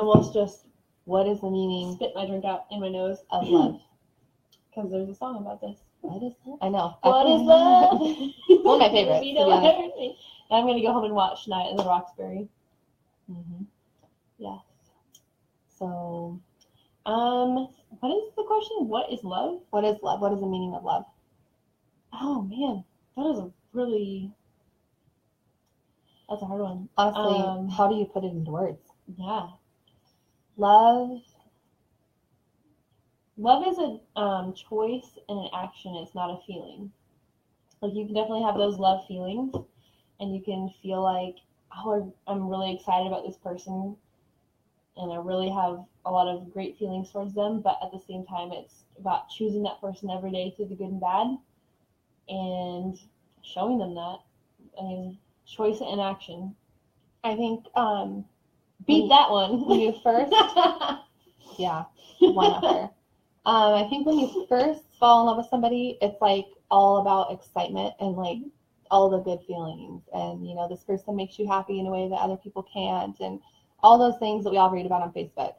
is the meaning? Spit my drink out in my nose of love? Because there's a song about this. What is love? I know. What is love? One of my favorites. Everything. I'm gonna go home and watch Night in the Roxbury. Mm-hmm. Yes. So, what is the question? What is love? What is love? What is the meaning of love? Oh man, that's a hard one. Honestly, how do you put it into words? Yeah. Love is a choice and an action. It's not a feeling. Like you can definitely have those love feelings, and you can feel like, oh, I'm really excited about this person, and I really have a lot of great feelings towards them. But at the same time, it's about choosing that person every day through the good and bad, and showing them that. I mean, choice and action. I think beat that one. When you first, yeah, one of her. I think when you first fall in love with somebody, it's like all about excitement and like all the good feelings, and this person makes you happy in a way that other people can't, and all those things that we all read about on Facebook.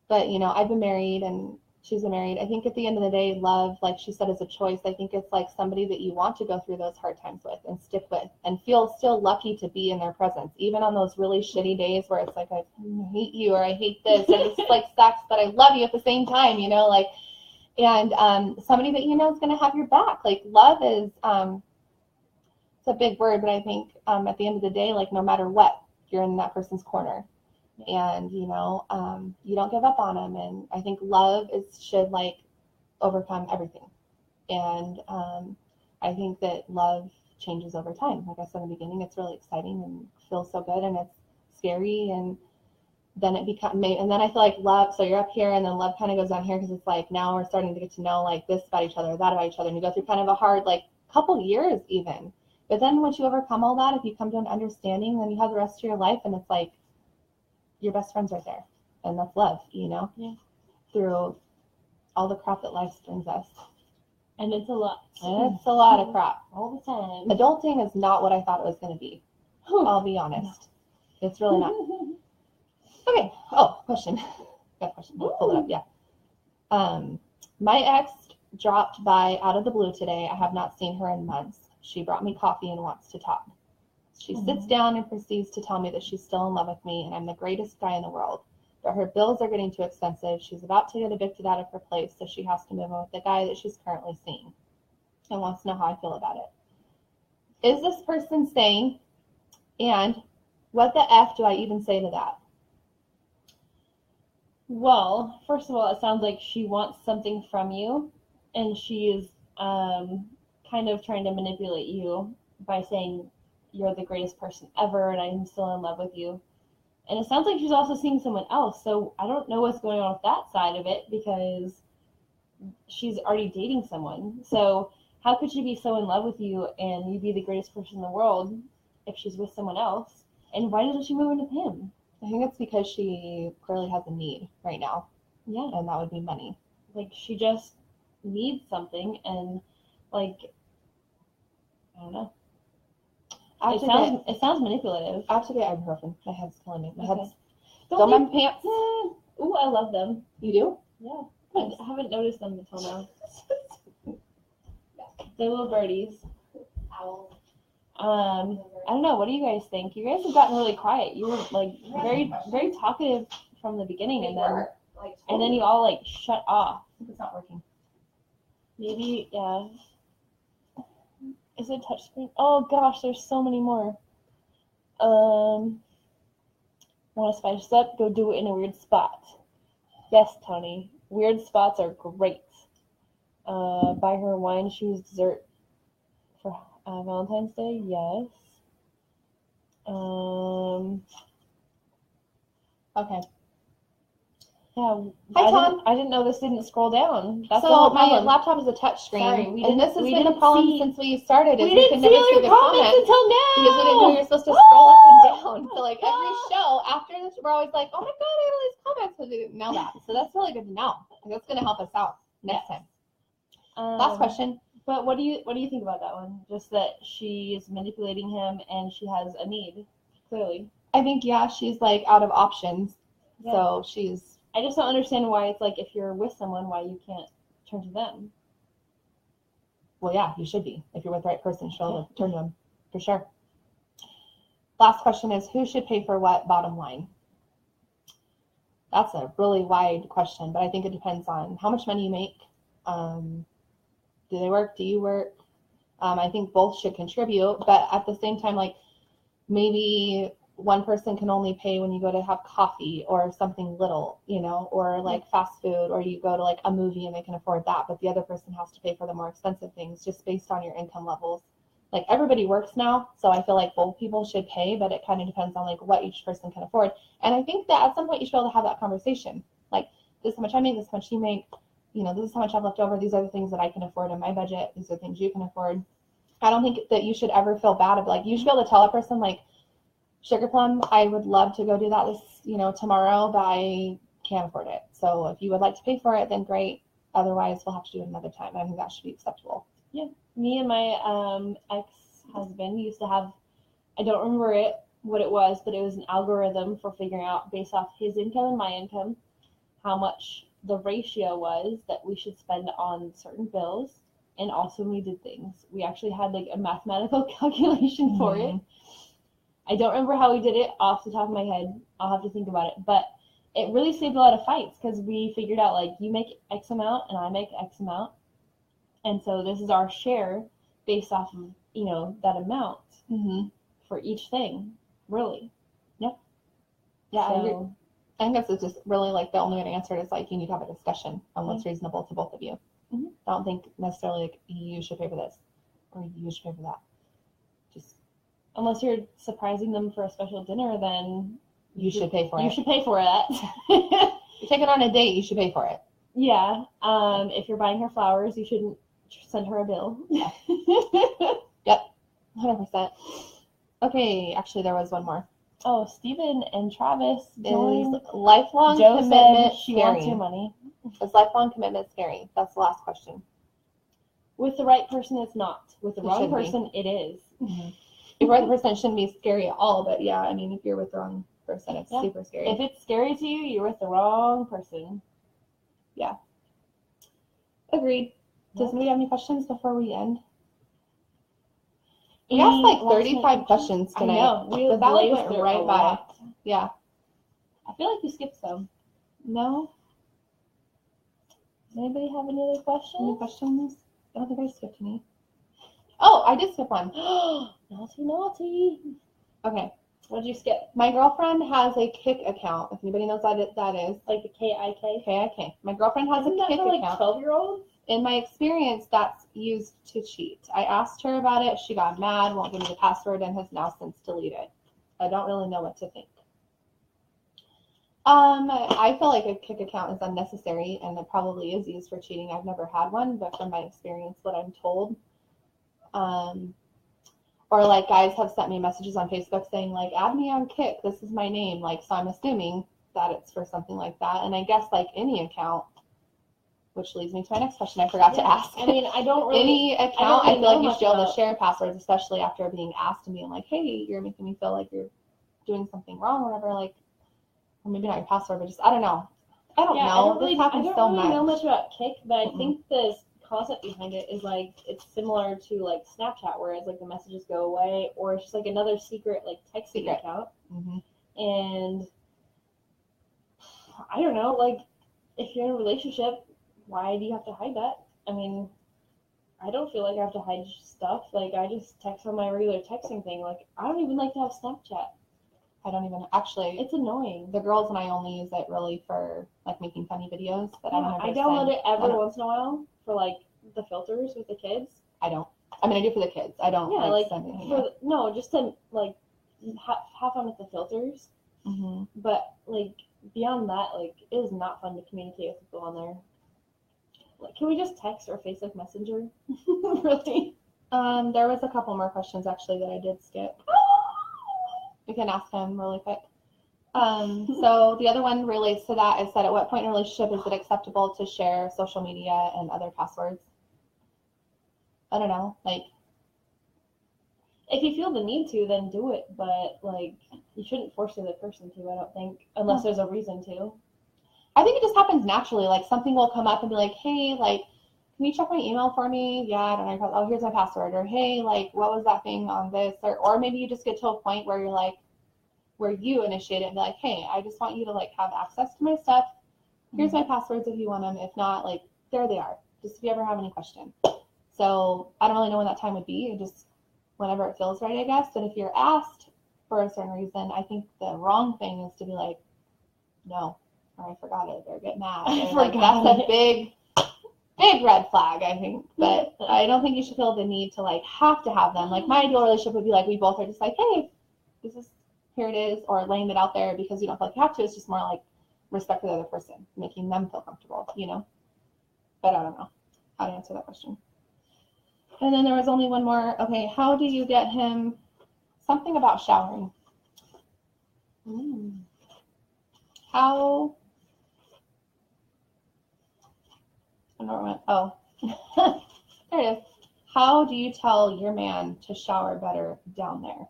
But I've been married and she's been married. I think at the end of the day, love, like she said, is a choice. I think it's like somebody that you want to go through those hard times with and stick with and feel still lucky to be in their presence, even on those really shitty days where it's like, I hate you, or I hate this, and this like sucks, but I love you at the same time, and somebody that is going to have your back. Like love is, it's a big word, but I think at the end of the day, like no matter what, you're in that person's corner. And you don't give up on them, and I think love should like overcome everything. And I think that love changes over time. Like I said in the beginning, it's really exciting and feels so good, and it's scary, and then it becomes, and then I feel like love, so you're up here and then love kind of goes down here, because it's like now we're starting to get to know like this about each other, that about each other, and you go through kind of a hard like couple years even. But then once you overcome all that, if you come to an understanding, then you have the rest of your life, and it's like your best friend's right there, and that's love, Yeah. Through all the crap that life brings us. And it's a lot. It's a lot of crap. All the time. Adulting is not what I thought it was going to be. I'll be honest. No. It's really not. Okay. Oh, question. Got a question. Pull it up. Yeah. My ex dropped by out of the blue today. I have not seen her in months. She brought me coffee and wants to talk. She sits down and proceeds to tell me that she's still in love with me and I'm the greatest guy in the world. But her bills are getting too expensive. She's about to get evicted out of her place, so she has to move in with the guy that she's currently seeing and wants to know how I feel about it. Is this person sane? And what the F do I even say to that? Well, first of all, it sounds like she wants something from you, and she is kind of trying to manipulate you by saying you're the greatest person ever and I'm still in love with you. And it sounds like she's also seeing someone else, so I don't know what's going on with that side of it, because she's already dating someone. So how could she be so in love with you and you be the greatest person in the world if she's with someone else? And why doesn't she move in with him? I think it's because she clearly has a need right now. Yeah. And that would be money. Like she just needs something, and like, I don't know. It sounds manipulative. I have to get ibuprofen. My head's killing me. My head's Don't my pants. Ooh, I love them. You do? Yeah. I haven't noticed them until now. They're little birdies. Owl. I don't know. What do you guys think? You guys have gotten really quiet. You were like very, very talkative from the beginning, and then you all like shut off. It's not working. Maybe, yeah. Is it touchscreen? Oh gosh, there's so many more. Want to spice this up? Go do it in a weird spot. Yes, Tony. Weird spots are great. Buy her wine, shoes, dessert for Valentine's Day, yes. Okay. Yeah. Hi, Tom. I didn't know this didn't scroll down. That's the So whole my problem. laptop is a touch screen, Sorry, and this has we been the didn't problem see- since we started. Is We we didn't can see never all see your the comments comments until now. because we didn't know you're supposed to scroll up and down. So like every show after this, we're always like, oh my god, I have all these comments, because we didn't know that. So that's really good to know. And that's going to help us out next time. Last question. But what do you think about that one? Just that she's manipulating him and she has a need, clearly. I think she's like out of options. Yeah. So she's. I just don't understand why it's like if you're with someone, why you can't turn to them. Well, yeah, you should be. If you're with the right person, she'll turn to them for sure. Last question is, who should pay for what, bottom line? That's a really wide question, but I think it depends on how much money you make. Do they work? Do you work? I think both should contribute, but at the same time, like maybe one person can only pay when you go to have coffee or something little, or like fast food, or you go to like a movie and they can afford that, but the other person has to pay for the more expensive things just based on your income levels. Like everybody works now, so I feel like both people should pay, but it kind of depends on like what each person can afford. And I think that at some point you should be able to have that conversation. Like, this is how much I make, this is how much you make, this is how much I've left over, these are the things that I can afford in my budget, these are the things you can afford. I don't think that you should ever feel bad. Like, you should be able to tell a person, like, Sugar Plum, I would love to go do that this, tomorrow, but I can't afford it. So if you would like to pay for it, then great. Otherwise, we'll have to do it another time. I think that should be acceptable. Yeah. Me and my ex-husband used to have, I don't remember what it was, but it was an algorithm for figuring out, based off his income and my income, how much the ratio was that we should spend on certain bills. And also when we did things, we actually had like a mathematical calculation for it. I don't remember how we did it off the top of my head. I'll have to think about it. But it really saved a lot of fights because we figured out, like, you make X amount and I make X amount. And so this is our share based off of, that amount for each thing, really. Yep. Yeah, So, I agree. I think that's just really like the only way to answer it is like you need to have a discussion on what's reasonable to both of you. I don't think necessarily like you should pay for this or you should pay for that. Just unless you're surprising them for a special dinner, then you should pay for it. You should pay for it. You take it on a date, you should pay for it. Yeah. If you're buying her flowers, you shouldn't send her a bill. Yep. 100%. Okay, actually there was one more. Oh, Steven and Travis joined. Is lifelong Joe commitment said she scary? wants your money. Is lifelong commitment scary? That's the last question. With the right person, it's not. With the wrong should be. person, it is. If you're with the person, it shouldn't be scary at all. But yeah, I mean, if you're with the wrong person, it's super scary. If it's scary to you, you're with the wrong person. Yeah. Agreed. Does anybody have any questions before we end? We asked like 35 questions tonight. I know. That went right by. Lot. Yeah. I feel like we skipped some. No? Does anybody have any other questions? Any questions? I don't think I skipped any. Oh, I did skip one. Naughty. Okay. What did you skip? My girlfriend has a Kik account. If anybody knows what that is. Like the K-I-K? K-I-K. My girlfriend has Isn't a Kik that for account. 12-year-olds? In my experience, that's used to cheat. I asked her about it. She got mad, won't give me the password, and has now since deleted. I don't really know what to think. I feel like a Kik account is unnecessary, and it probably is used for cheating. I've never had one, but from my experience, what I'm told. Or like guys have sent me messages on Facebook saying like, add me on Kik, this is my name. Like, so I'm assuming that it's for something like that. And I guess like any account, which leads me to my next question I forgot to ask. I mean, I don't really... Any account, I feel like you should be able to about... share passwords, especially after being asked and being like, hey, you're making me feel like you're doing something wrong or whatever, like, or maybe not your password, but just, I don't know. I don't know. This happens so much. I don't really know much about Kik, but I think the concept behind it is like, it's similar to like Snapchat, where it's like the messages go away, or it's just like another secret like texting account. And I don't know, like, if you're in a relationship, why do you have to hide that? I mean, I don't feel like I have to hide stuff. Like, I just text on my regular texting thing. Like, I don't even like to have Snapchat. I don't even, actually, it's annoying. The girls and I only use it really for like making funny videos, but I download it every once in a while for like the filters with the kids. I don't. I mean, I do for the kids. I don't like send anything. no, just to like have fun with the filters. Mm-hmm. But like beyond that, like it is not fun to communicate with people on there. Like, can we just text or Facebook Messenger? Really? There was a couple more questions actually that I did skip. We can ask him really quick. So the other one relates to that. Is that at what point in a relationship is it acceptable to share social media and other passwords? I don't know. Like, if you feel the need to, then do it. But like, you shouldn't force the other person to. I don't think, unless there's a reason to. I think it just happens naturally. Like something will come up and be like, hey, like, can you check my email for me? Yeah, I don't know. Oh, here's my password. Or hey, like, what was that thing on this? Or maybe you just get to a point where you're like, where you initiate it and be like, hey, I just want you to like have access to my stuff. Here's my passwords if you want them. If not, like, there they are. Just if you ever have any question. So I don't really know when that time would be. Just whenever it feels right, I guess. And if you're asked for a certain reason, I think the wrong thing is to be like, no, or I forgot it, or get mad. Or, like, that's a big red flag, I think. But I don't think you should feel the need to like have to have them. Like my ideal relationship would be like we both are just like, hey, this is here it is, or laying it out there because you don't feel like you have to. It's just more like respect for the other person, making them feel comfortable, you know? But I don't know how to answer that question. And then there was only one more. Okay, how do you get him something about showering? How? I don't know. Oh, there it is. How do you tell your man to shower better down there?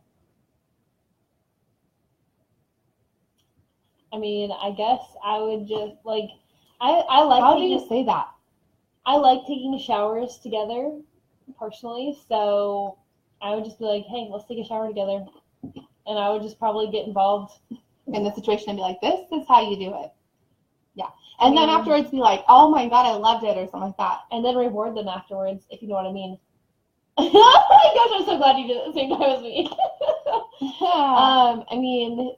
I mean, I guess I would just like I like. How do you say that? I like taking showers together, personally. So I would just be like, hey, let's take a shower together, and I would just probably get involved in the situation and be like, this is how you do it. Yeah. And then afterwards be like, oh my God, I loved it, or something like that. And then reward them afterwards, if you know what I mean. Oh my gosh, I'm so glad you did it at the same time as me. I mean,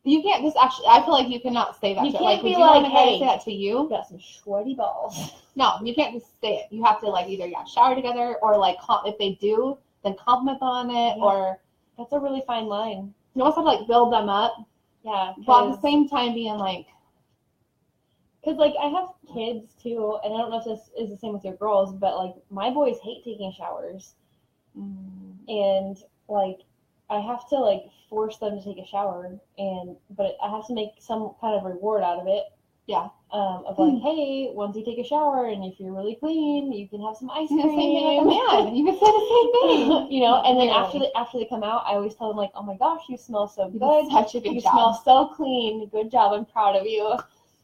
you can't just actually, I feel like you cannot say that. You can't like, be would you like, want hey, to say that to you? You got some shorty balls. No, you can't just say it. You have to like either shower together, or like if they do, then compliment them on it, or that's a really fine line. You also have to like build them up. Yeah. But at the same time being like, because like I have kids too, and I don't know if this is the same with your girls, but like my boys hate taking showers, and like I have to like force them to take a shower, but I have to make some kind of reward out of it. Yeah. Of like, hey, once you take a shower and if you're really clean, you can have some ice cream. Same thing with a man. You can say the same thing. You know, and then after they come out, I always tell them like, oh my gosh, you smell so good. Such a good job. You smell so clean. Good job. I'm proud of you.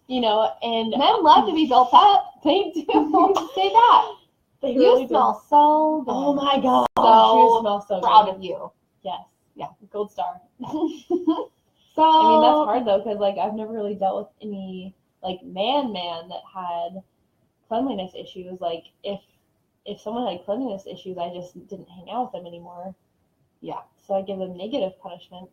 You know, and men love to be built up. They do. You say that. They you really smell so good. Oh my gosh, you smell so proud good. of you. Yes. Yeah. Gold star. So I mean, that's hard though, because like I've never really dealt with any like man that had cleanliness issues. Like if someone had cleanliness issues, I just didn't hang out with them anymore. Yeah. So I give them negative punishment.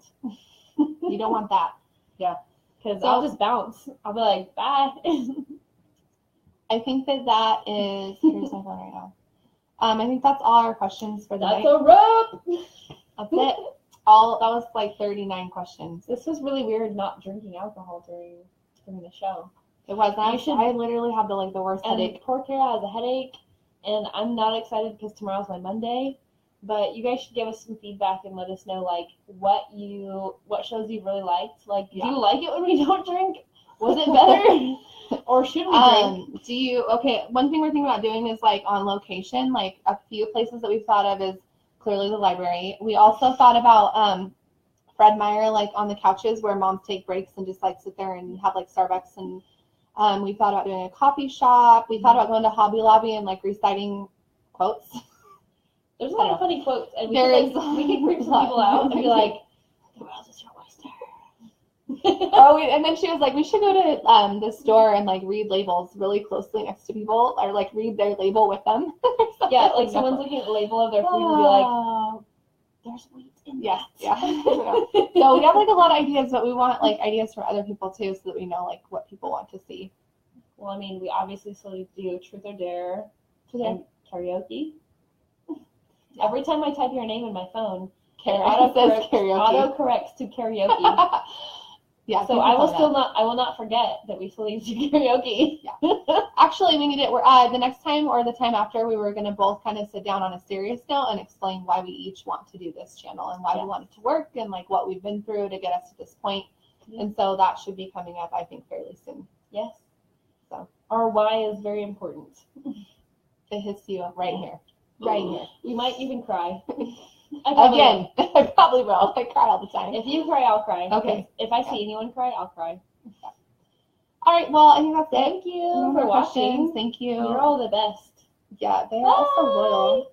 You don't want that. Yeah. Because I'll just bounce. I'll be like, bye. I think that is. Here's my phone right now. I think that's all our questions for the night. That's a wrap. That's it. That was like 39 questions. This was really weird not drinking alcohol during the show. It was. I literally have the worst headache. Poor Kara has a headache, and I'm not excited because tomorrow's my Monday. But you guys should give us some feedback and let us know like what shows you really liked. Like, do you like it when we don't drink? Was it better? Or should we drink? One thing we're thinking about doing is like on location, like a few places that we've thought of is clearly the library. We also thought about Fred Meyer, like on the couches where moms take breaks and just like sit there and have like Starbucks, and we thought about doing a coffee shop. We thought about going to Hobby Lobby and like reciting quotes. There's a lot of funny quotes, and we could freak some people out and be like, "The world is your oyster." And then she was like, we should go to the store and like read labels really closely next to people, or like read their label with them. Yeah, like someone's looking at the label of their food and be like, "There's wheat in that." Yeah. So we have like a lot of ideas, but we want like ideas from other people too, so that we know like what people want to see. Well, I mean, we obviously still do truth or dare and karaoke. Every time I type your name in my phone, it Says karaoke. autocorrects to karaoke. Yeah. So I will not forget that we still need to do karaoke. Yeah. Actually, we need it. The next time or the time after, we were going to both kind of sit down on a serious note and explain why we each want to do this channel and why we want it to work and like what we've been through to get us to this point. Yeah. And so that should be coming up, I think, fairly soon. Yes. So our why is very important. It hits you right here. Right here. You might even cry. Again, I probably will. I cry all the time. If you cry, I'll cry. Okay. If I see anyone cry, I'll cry. Okay. All right. Well, I think that's it. Thank you for watching. Thank you. You're all the best. Yeah, they are also loyal.